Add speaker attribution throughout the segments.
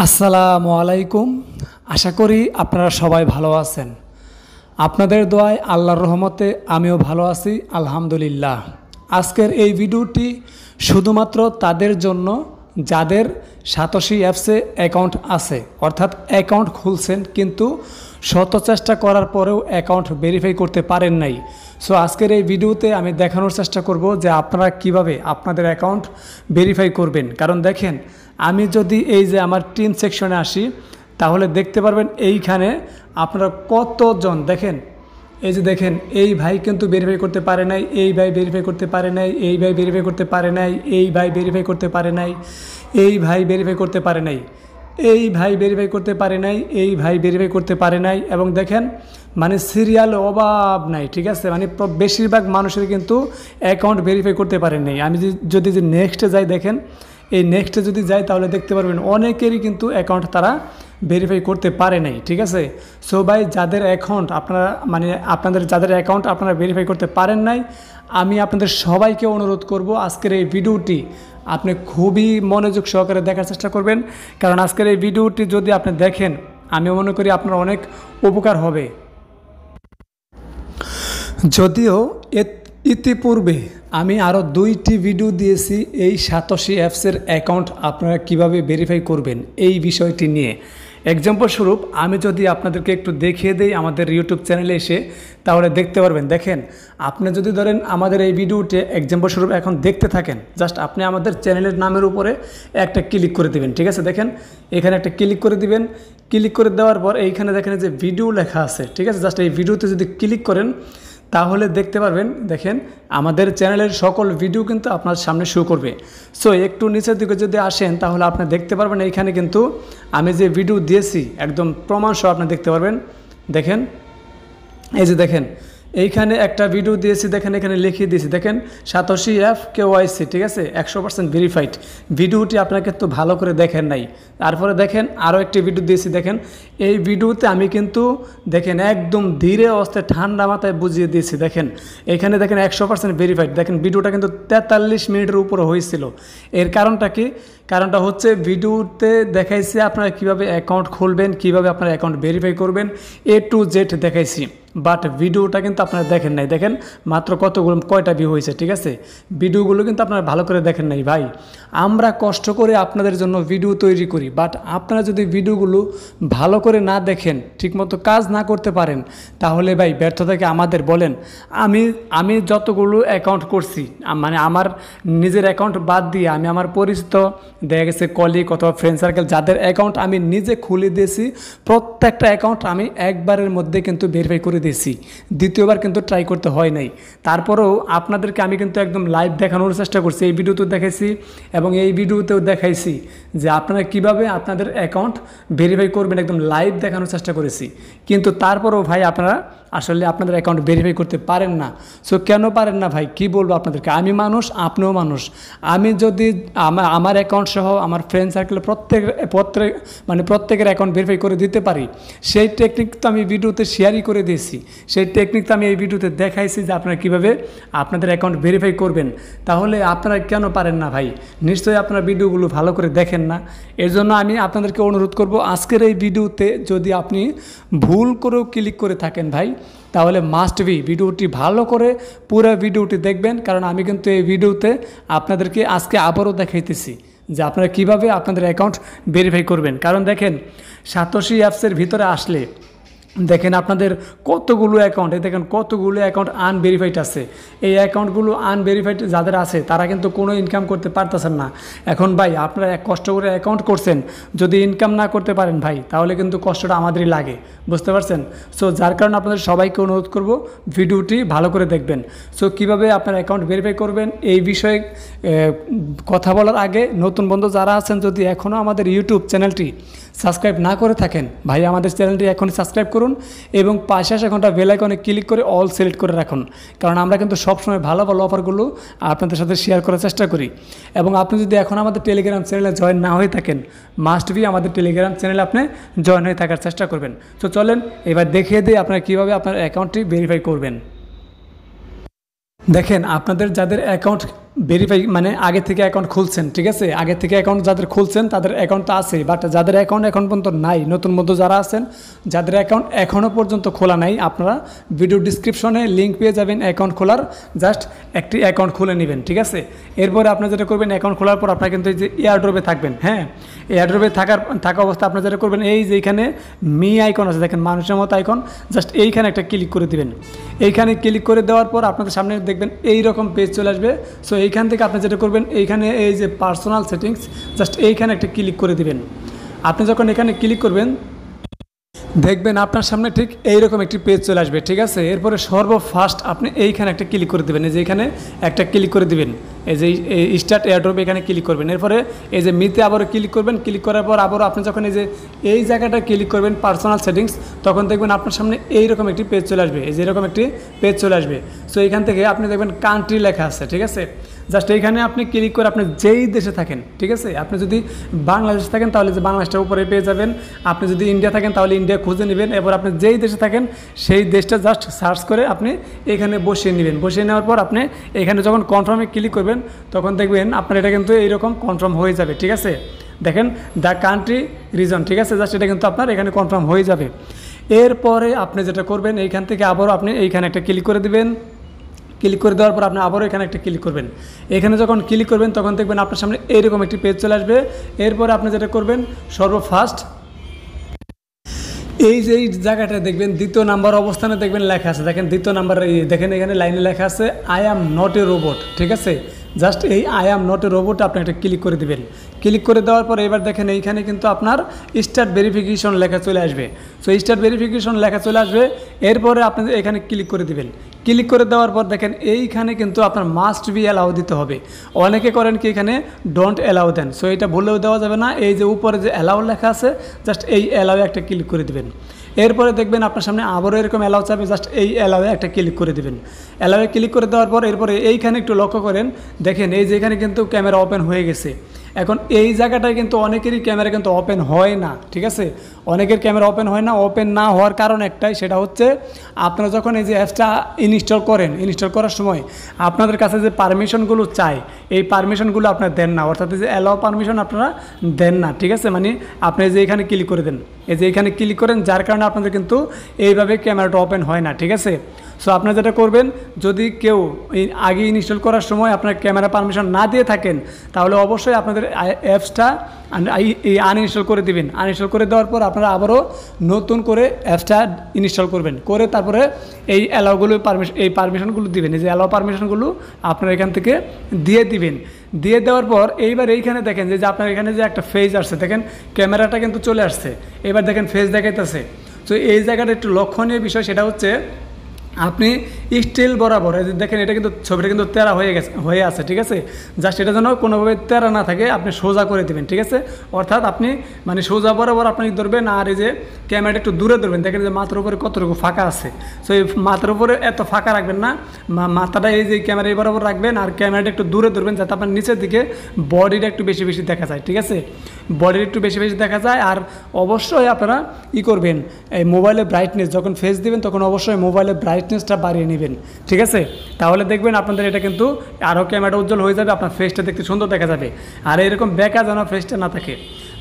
Speaker 1: আসসালামু আলাইকুম। আশা করি আপনারা সবাই ভালো আছেন। আপনাদের দোয়ায় আল্লাহর রহমতে আমিও ভালো আছি আলহামদুলিল্লাহ। আজকের এই ভিডিওটি শুধুমাত্র তাদের জন্য যাদের সাতোশি অ্যাপসে অ্যাকাউন্ট আছে, অর্থাৎ অ্যাকাউন্ট খুলছেন কিন্তু শত চেষ্টা করার পরেও অ্যাকাউন্ট ভেরিফাই করতে পারেন নাই। সো আজকের এই ভিডিওতে আমি দেখানোর চেষ্টা করব যে আপনারা কিভাবে আপনাদের অ্যাকাউন্ট ভেরিফাই করবেন। কারণ দেখেন, আমি যদি এই যে আমার টিম সেকশনে আসি তাহলে দেখতে পারবেন এইখানে আপনারা কতজন দেখেন, এই যে দেখেন এই ভাই কিন্তু ভেরিফাই করতে পারে নাই, এই ভাই ভেরিফাই করতে পারে নাই, এই ভাই ভেরিফাই করতে পারে নাই, এই ভাই ভেরিফাই করতে পারে নাই, এই ভাই ভেরিফাই করতে পারে নাই, এই ভাই ভেরিফাই করতে পারে নাই, এই ভাই ভেরিফাই করতে পারে নাই। এবং দেখেন মানে সিরিয়াল অভাব নাই, ঠিক আছে, মানে বেশিরভাগ মানুষের কিন্তু অ্যাকাউন্ট ভেরিফাই করতে পারেন নাই। আমি যদি নেক্সটে যাই, দেখেন এই নেক্সটে যদি যাই তাহলে দেখতে পারবেন অনেকেরই কিন্তু অ্যাকাউন্ট তারা ভেরিফাই করতে পারে নাই, ঠিক আছে। সো ভাই যাদের অ্যাকাউন্ট আপনারা আপনাদের যাদের অ্যাকাউন্ট আপনারা ভেরিফাই করতে পারেন নাই, আমি আপনাদের সবাইকে অনুরোধ করব আজকের এই ভিডিওটি আপনি খুবই মনোযোগ সহকারে দেখার চেষ্টা করবেন। কারণ আজকের এই ভিডিওটি যদি আপনি দেখেন, আমি মনে করি আপনার অনেক উপকার হবে। যদিও ইতিপূর্বে আমি আরও 2টি ভিডিও দিয়েছি এই সাতোশি অ্যাপসের অ্যাকাউন্ট আপনারা কিভাবে ভেরিফাই করবেন এই বিষয়টি নিয়ে। এক্সাম্পল স্বরূপ আমি যদি আপনাদেরকে একটু দেখিয়ে দেই আমাদের ইউটিউব চ্যানেলে এসে, তাহলে দেখতে পারবেন। দেখেন আপনি যদি ধরেন আমাদের এই ভিডিওটি এক্সাম্পল স্বরূপ এখন দেখতে থাকেন, জাস্ট আপনি আমাদের চ্যানেলের নামের উপরে একটা ক্লিক করে দিবেন, ঠিক আছে। দেখেন এখানে একটা ক্লিক করে দিবেন, ক্লিক করে দেওয়ার পর এইখানে দেখেন যে ভিডিও লেখা আছে, ঠিক আছে। জাস্ট এই ভিডিওতে যদি ক্লিক করেন তাহলে দেখতে পারবেন, দেখেন আমাদের চ্যানেলের সকল ভিডিও কিন্তু আপনার সামনে শো করবে। সো একটু নিচের দিকে যদি আসেন তাহলে আপনি দেখতে পারবেন এইখানে কিন্তু আমি যে ভিডিও দিয়েছি একদম প্রমাণ সহ আপনি দেখতে পারবেন। দেখেন এই যে দেখেন এইখানে একটা ভিডিও দিয়েছি, দেখেন এখানে লিখিয়ে দিয়েছি, দেখেন সাতোশি অ্যাপ কেওয়াইসি, ঠিক আছে, 100% ভেরিফাইড। ভিডিওটি আপনাকে তো ভালো করে দেখেন নাই। তারপরে দেখেন আরও একটি ভিডিও দিয়েছি, দেখেন এই ভিডিওতে আমি কিন্তু দেখেন একদম ধীরে অবস্থায় ঠান্ডা মাথায় বুঝিয়ে দিয়েছি। দেখেন এখানে দেখেন 100% ভেরিফাইড। দেখেন ভিডিওটা কিন্তু 43 মিনিটের উপরে হয়েছিল। এর কারণটা কি? কারণটা হচ্ছে ভিডিওতে দেখাইছে আপনারা কীভাবে অ্যাকাউন্ট খুলবেন, কীভাবে আপনার অ্যাকাউন্ট ভেরিফাই করবেন, A to Z দেখাইছি। বাট ভিডিওটা কিন্তু আপনারা দেখেন নাই। দেখেন মাত্র কয়টা ভিউ হয়েছে, ঠিক আছে। ভিডিওগুলো কিন্তু আপনারা ভালো করে দেখেন নাই ভাই। আমরা কষ্ট করে আপনাদের জন্য ভিডিও তৈরি করি, বাট আপনারা যদি ভিডিওগুলো ভালো করে না দেখেন, ঠিকমতো কাজ না করতে পারেন, তাহলে ভাই ব্যর্থতাকে আমাদের বলেন। আমি যতগুলো অ্যাকাউন্ট করছি, মানে আমার নিজের অ্যাকাউন্ট বাদ দিয়ে আমি আমার পরিচিত দেখা গেছে কলিগ অথবা ফ্রেন্ড সার্কেল যাদের অ্যাকাউন্ট আমি নিজে খুলে দিয়েছি, প্রত্যেকটা অ্যাকাউন্ট আমি একবারের মধ্যে কিন্তু ভেরিফাই করে দিয়েছি। দ্বিতীয়বার কিন্তু ট্রাই করতে হয় নাই। তারপরেও আপনাদেরকে আমি কিন্তু একদম লাইভ দেখানোর চেষ্টা করছি। এই ভিডিওতেও দেখাইছি এবং এই ভিডিওতেও দেখাইছি যে আপনারা কিভাবে আপনাদের অ্যাকাউন্ট ভেরিফাই করবেন, একদম লাইভ দেখানোর চেষ্টা করেছি। কিন্তু তারপরেও ভাই আপনারা আসলে আপনাদের অ্যাকাউন্ট ভেরিফাই করতে পারেন না। সো কেন পারেন না ভাই, কি বলবো আপনাদেরকে? আমি মানুষ, আপনিও মানুষ। আমি যদি আমার অ্যাকাউন্ট সহ আমার ফ্রেন্ড সার্কেলে প্রত্যেকের অ্যাকাউন্ট ভেরিফাই করে দিতে পারি, সেই টেকনিক তো আমি ভিডিওতে শেয়ারই করে দিয়েছি। সেই টেকনিক তো আমি এই ভিডিওতে দেখাইছি যে আপনারা কীভাবে আপনাদের অ্যাকাউন্ট ভেরিফাই করবেন। তাহলে আপনারা কেন পারেন না ভাই? নিশ্চয়ই আপনারা ভিডিওগুলো ভালো করে দেখেন না। এর জন্য আমি আপনাদেরকে অনুরোধ করব, আজকের এই ভিডিওতে যদি আপনি ভুল করেও ক্লিক করে থাকেন ভাই, তাহলে মাস্ট বি ভিডিওটি ভালো করে পুরো ভিডিওটি দেখবেন। কারণ আমি কিন্তু এই ভিডিওতে আপনাদেরকে আজকে আবারও দেখাইতেছি যে আপনারা কিভাবে আপনাদের অ্যাকাউন্ট ভেরিফাই করবেন। কারণ দেখেন সাতোশি অ্যাপসের ভিতরে আসলে দেখেন আপনাদের কতগুলো অ্যাকাউন্ট, এই দেখেন কতগুলো অ্যাকাউন্ট আনভেরিফাইড আছে। এই অ্যাকাউন্টগুলো আনভেরিফাইড যাদের আছে তারা কিন্তু কোনো ইনকাম করতে পারতেছেন না। এখন ভাই আপনারা কষ্ট করে অ্যাকাউন্ট করছেন, যদি ইনকাম না করতে পারেন ভাই, তাহলে কিন্তু কষ্টটা আমাদেরই লাগে, বুঝতে পারছেন। সো যার কারণে আপনাদের সবাইকে অনুরোধ করব ভিডিওটি ভালো করে দেখবেন। সো কীভাবে আপনার অ্যাকাউন্ট ভেরিফাই করবেন এই বিষয়ে কথা বলার আগে নতুন বন্ধু যারা আছেন, যদি এখনও আমাদের ইউটিউব চ্যানেলটি সাবস্ক্রাইব না করে থাকেন ভাই, আমাদের চ্যানেলটি এখনই সাবস্ক্রাইব করুন এবং পাশে আসা ঘন্টা বেল আইকনে ক্লিক করে অল সিলেক্ট করে রাখুন। কারণ আমরা কিন্তু সবসময় ভালো ভালো অফারগুলো আপনাদের সাথে শেয়ার করার চেষ্টা করি। এবং আপনি যদি এখন আমাদের টেলিগ্রাম চ্যানেলে জয়েন না হয়ে থাকেন, মাস্ট বি আমাদের টেলিগ্রাম চ্যানেলে আপনি জয়েন হয়ে থাকার চেষ্টা করবেন। তো চলেন এবার দেখিয়ে দিই আপনারা কীভাবে আপনার অ্যাকাউন্টটি ভেরিফাই করবেন। দেখেন আপনাদের যাদের অ্যাকাউন্ট ভেরিফাই মানে আগে থেকে অ্যাকাউন্ট খুলছেন, ঠিক আছে, আগে থেকে অ্যাকাউন্ট যাদের খুলছেন তাদের অ্যাকাউন্ট তো আছে, বাট যাদের অ্যাকাউন্ট এখন পর্যন্ত নাই, নতুন মধ্যে যারা আছেন যাদের অ্যাকাউন্ট এখনও পর্যন্ত খোলা নাই, আপনারা ভিডিও ডিসক্রিপশনে লিঙ্ক পেয়ে যাবেন অ্যাকাউন্ট খোলার, জাস্ট একটি অ্যাকাউন্ট খুলে নেবেন, ঠিক আছে। এরপরে আপনারা যেটা করবেন, অ্যাকাউন্ট খোলার পর আপনারা কিন্তু এই যে এয়ারড্রপে থাকবেন, হ্যাঁ, এয়ারড্রপে থাকা অবস্থা আপনারা যেটা করবেন, এই যে এইখানে মি আইকন আছে দেখেন, মানুষের মতো আইকন, জাস্ট এইখানে একটা ক্লিক করে দিবেন। এইখানে ক্লিক করে দেওয়ার পর আপনাদের সামনে দেখবেন এইরকম পেজ চলে আসবে। সো এইখান থেকে আপনি যেটা করবেন, এইখানে এই যে পার্সোনাল সেটিংস, জাস্ট এইখানে একটা ক্লিক করে দিবেন। আপনি যখন এখানে ক্লিক করবেন দেখবেন আপনার সামনে ঠিক এইরকম একটি পেজ চলে আসবে, ঠিক আছে। এরপরে সর্বফার্স্ট আপনি এইখানে একটা ক্লিক করে দেবেন, এই যে এখানে একটা ক্লিক করে দিবেন, এই যে স্টার্ট এয়ারড্রপ এখানে ক্লিক করবেন। এরপরে এই যে মিতে আবারও ক্লিক করবেন, ক্লিক করার পর আবারও আপনি যখন এই জায়গাটা ক্লিক করবেন পার্সোনাল সেটিংস, তখন দেখবেন আপনার সামনে এইরকম একটি পেজ চলে আসবে, এই যে এরকম একটি পেজ চলে আসবে। সো এইখান থেকে আপনি দেখবেন কান্ট্রি লেখা আছে, ঠিক আছে, জাস্ট এইখানে আপনি ক্লিক করে আপনি যেই দেশে থাকেন, ঠিক আছে, আপনি যদি বাংলাদেশে থাকেন তাহলে যে বাংলাদেশটার উপরে পেয়ে যাবেন, আপনি যদি ইন্ডিয়া থাকেন তাহলে ইন্ডিয়া খুঁজে নেবেন। এবার আপনি যেই দেশে থাকেন সেই দেশটা জাস্ট সার্চ করে আপনি এখানে বসিয়ে নেবেন। বসিয়ে নেওয়ার পর আপনি এখানে যখন কনফার্মে ক্লিক করবেন তখন দেখবেন আপনার এটা কিন্তু এইরকম কনফার্ম হয়ে যাবে, ঠিক আছে। দেখেন দ্য কান্ট্রি রিজন, ঠিক আছে, জাস্ট এটা কিন্তু আপনার এখানে কনফার্ম হয়ে যাবে। এরপরে আপনি যেটা করবেন, এইখান থেকে আবারও আপনি এইখানে একটা ক্লিক করে দেবেন। ক্লিক করে দেওয়ার পর আপনি আবারও এখানে একটা ক্লিক করবেন। এখানে যখন ক্লিক করবেন তখন দেখবেন আপনার সামনে এইরকম একটি পেজ চলে আসবে। এরপরে আপনি যেটা করবেন, সর্বফার্স্ট এই যে এই জায়গাটা দেখবেন দ্বিতীয় নাম্বার অবস্থানে দেখবেন লেখা আছে, দেখেন দ্বিতীয় নাম্বার, দেখেন এখানে লাইনে লেখা আছে I am not a robot, ঠিক আছে। জাস্ট এই I am not a robot আপনি একটা ক্লিক করে দেবেন। ক্লিক করে দেওয়ার পর এবার দেখেন এইখানে কিন্তু আপনার স্টার্ট ভেরিফিকেশন লেখা চলে আসবে। সো স্টার্ট ভেরিফিকেশন লেখা চলে আসবে। এরপরে আপনি এখানে ক্লিক করে দিবেন। ক্লিক করে দেওয়ার পর দেখেন এইখানে কিন্তু আপনার মাস্ট বি অ্যালাউ দিতে হবে। অনেকে করেন কি এখানে ডোন্ট অ্যালাউ দেন, সো এটা ভুলেও দেওয়া যাবে না। এই যে উপরে যে অ্যালাউ লেখা আছে জাস্ট এই অ্যালাউয়ে একটা ক্লিক করে দিবেন। এরপরে দেখবেন আপনার সামনে আবারও এরকম অ্যালাউ চাবে, জাস্ট এই অ্যালাউয়ে একটা ক্লিক করে দিবেন। অ্যালাউয়ে ক্লিক করে দেওয়ার পর এরপরে এইখানে একটু লক্ষ্য করেন, দেখেন এই যে এখানে কিন্তু ক্যামেরা ওপেন হয়ে গেছে। এখন এই জায়গাটায় কিন্তু অনেকেরই ক্যামেরা কিন্তু ওপেন হয় না, ঠিক আছে, অনেকের ক্যামেরা ওপেন হয় না। ওপেন না হওয়ার কারণ একটাই, সেটা হচ্ছে আপনারা যখন এই যে অ্যাপসটা ইনস্টল করেন, ইনস্টল করার সময় আপনাদের কাছে যে পারমিশনগুলো চাই এই পারমিশনগুলো আপনারা দেন না, অর্থাৎ এই যে অ্যালাউ পারমিশন আপনারা দেন না, ঠিক আছে। মানে আপনি যে এখানে ক্লিক করে দেন, এই যে এখানে ক্লিক করেন, যার কারণে আপনাদের কিন্তু এইভাবে ক্যামেরাটা ওপেন হয় না, ঠিক আছে। সো আপনারা যেটা করবেন, যদি কেউ আগে ইনস্টল করার সময় আপনার ক্যামেরা পারমিশন না দিয়ে থাকেন তাহলে অবশ্যই আপনাদের অ্যাপসটা আনইনস্টল করে দিবেন। আনইনস্টল করে দেওয়ার পর আপনারা আবারও নতুন করে অ্যাপসটা ইনস্টল করবেন, করে তারপরে এই অ্যালাউগুলো পারমিশনগুলো দিবেন। এই যে অ্যালাউ পারমিশনগুলো আপনারা এখান থেকে দিয়ে দিবেন। দিয়ে দেওয়ার পর এইবার এইখানে দেখেন যে আপনার এখানে যে একটা ফেজ আসছে, দেখেন ক্যামেরাটা কিন্তু চলে আসছে। এবার দেখেন ফেজ দেখাইতেছে। তো এই জায়গাটা একটু লক্ষণীয় বিষয়, সেটা হচ্ছে আপনি স্টিল বরাবর দেখেন এটা কিন্তু ছবিটা কিন্তু তেরা হয়ে আছে, ঠিক আছে। জাস্ট এটা যেন কোনোভাবে তেরা না থাকে আপনি সোজা করে দেবেন, ঠিক আছে। অর্থাৎ আপনি মানে সোজা বরাবর আপনি ধরবেন, আর এই যে ক্যামেরাটা একটু দূরে ধরবেন। দেখেন যে মাথার উপরে কতটুকু ফাঁকা আছে, সো এই মাথার উপরে এত ফাঁকা রাখবেন না, মাথাটা এই যে ক্যামেরা বরাবর রাখবেন, আর ক্যামেরাটা একটু দূরে ধরবেন যাতে আপনার নিচের দিকে বডিটা একটু বেশি বেশি দেখা যায়, ঠিক আছে। বডিটা একটু বেশি বেশি দেখা যায়। আর অবশ্যই আপনারা করবেন, এই মোবাইলের ব্রাইটনেস যখন ফেস দিবেন তখন অবশ্যই মোবাইলের ব্রাইটনেসটা বাড়িয়ে নেবেন, ঠিক আছে। তাহলে দেখবেন আপনাদের এটা কিন্তু আরও ক্যামেরাটা উজ্জ্বল হয়ে যাবে, আপনার ফেসটা দেখতে সুন্দর দেখা যাবে। আর এরকম ব্যাকা যেন ফেসটা না থাকে।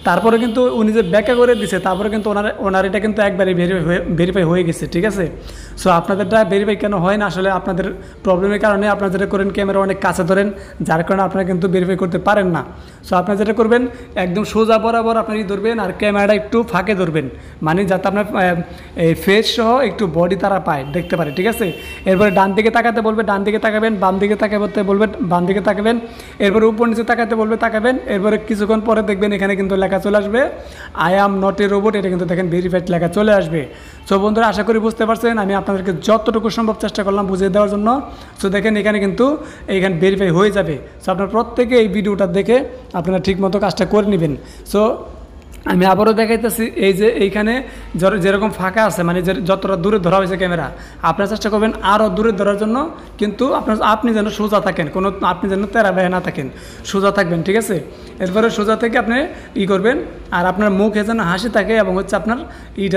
Speaker 1: তারপরে কিন্তু উনি যে ব্যাকা করে দিছে তারপরে কিন্তু ওনার এটা কিন্তু একবারে ভেরিফাই হয়ে গেছে, ঠিক আছে। সো আপনাদেরটা ভেরিফাই কেন হয় না, আসলে আপনাদের প্রবলেমের কারণে আপনারা যেটা করেন ক্যামেরা অনেক কাছে ধরেন, যার কারণে আপনারা কিন্তু ভেরিফাই করতে পারেন না। সো আপনারা যেটা করবেন একদম সোজা বরাবর আপনি ধরবেন, আর ক্যামেরাটা একটু ফাঁকে ধরবেন, মানে যাতে আপনার এই ফেস সহ একটু বডি তারা পায়, দেখতে পারে, ঠিক আছে। এরপরে ডান দিকে তাকাতে বলবে, ডান দিকে তাকাবেন, বাম দিকে তাকাতে বলবে, বাম দিকে তাকাবেন, এরপরে উপর নিচে তাকাতে বলবে, তাকাবেন। এরপরে কিছুক্ষণ পরে দেখবেন এখানে কিন্তু লেখা চলে আসবে I am not a robot, এটা কিন্তু দেখেন ভেরিফাইড লেখা চলে আসবে। সো বন্ধুরা আশা করি বুঝতে পারছেন, আমি আপনাদেরকে যতটুকু সম্ভব চেষ্টা করলাম বুঝিয়ে দেওয়ার জন্য। সো দেখেন এখানে কিন্তু এইখানে ভেরিফাই হয়ে যাবে। সো আপনারা প্রত্যেকে এই ভিডিওটা দেখে আপনারা ঠিকমতো কাজটা করে নেবেন। সো আমি আবারও দেখাইতেছি, এই যে এইখানে যেরকম ফাঁকা আছে, মানে যে যতটা দূরে ধরা হয়েছে ক্যামেরা, আপনারা চেষ্টা করবেন আরও দূরে ধরার জন্য, কিন্তু আপনি যেন সোজা থাকেন, আপনি যেন তেরা বেহে না থাকেন, সোজা থাকবেন, ঠিক আছে। এরপরে সোজা থেকে আপনি করবেন, আর আপনার মুখে যেন হাসি থাকে, এবং হচ্ছে আপনার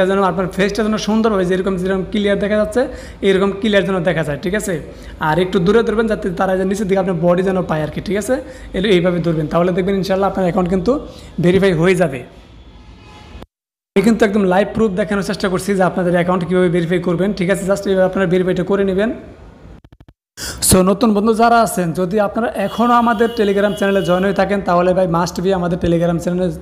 Speaker 1: যেন আপনার ফেসটা যেন সুন্দরভাবে যেরকম ক্লিয়ার দেখা যাচ্ছে এরকম ক্লিয়ার যেন দেখা যায়, ঠিক আছে। আর একটু দূরে ধরবেন যাতে তারা যে নিচের দিকে আপনার বডি যেন পায় আর কি, ঠিক আছে। এইভাবে ধরবেন, তাহলে দেখবেন ইনশাল্লাহ আপনার অ্যাকাউন্ট কিন্তু ভেরিফাই হয়ে যাবে। আমি কিন্তু একদম লাইভ প্রুফ দেখানোর চেষ্টা করছি যে আপনাদের অ্যাকাউন্ট কীভাবে ভেরিফাই করবেন, ঠিক আছে। জাস্ট এইভাবে আপনারা ভেরিফাইটা করে নেবেন। সো নতুন বন্ধু যারা আছেন, যদি আপনারা এখনও আমাদের টেলিগ্রাম চ্যানেলে জয়েন হয়ে থাকেন, তাহলে ভাই মাস্ট বি আমাদের টেলিগ্রাম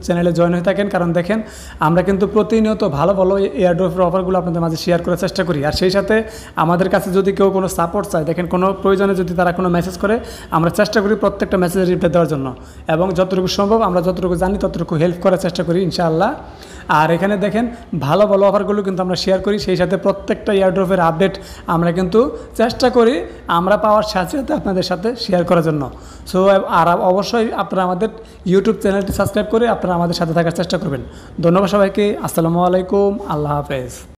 Speaker 1: চ্যানেলে জয়েন হয়ে থাকেন। কারণ দেখেন, আমরা কিন্তু প্রতিনিয়ত ভালো ভালো এয়ারড্রপের অফারগুলো আপনাদের মাঝে শেয়ার করার চেষ্টা করি। আর সেই সাথে আমাদের কাছে যদি কেউ কোনো সাপোর্ট চায়, দেখেন কোনো প্রয়োজনে যদি তারা কোনো মেসেজ করে, আমরা চেষ্টা করি প্রত্যেকটা মেসেজের রিপ্লাই দেওয়ার জন্য, এবং যতটুকু সম্ভব আমরা যতটুকু জানি ততটুকু হেল্প করার চেষ্টা করি ইনশাআল্লাহ। আর এখানে দেখেন ভালো ভালো অফারগুলো কিন্তু আমরা শেয়ার করি, সেই সাথে প্রত্যেকটা এয়ারড্রপের আপডেট আমরা কিন্তু চেষ্টা করি আমরা পাওয়ার সাথে সাথে আপনাদের সাথে শেয়ার করার জন্য। সো আর অবশ্যই আপনারা আমাদের ইউটিউব চ্যানেলটি সাবস্ক্রাইব করে আপনারা আমাদের সাথে থাকার চেষ্টা করবেন। ধন্যবাদ সবাইকে। আসসালামু আলাইকুম, আল্লাহ হাফেজ।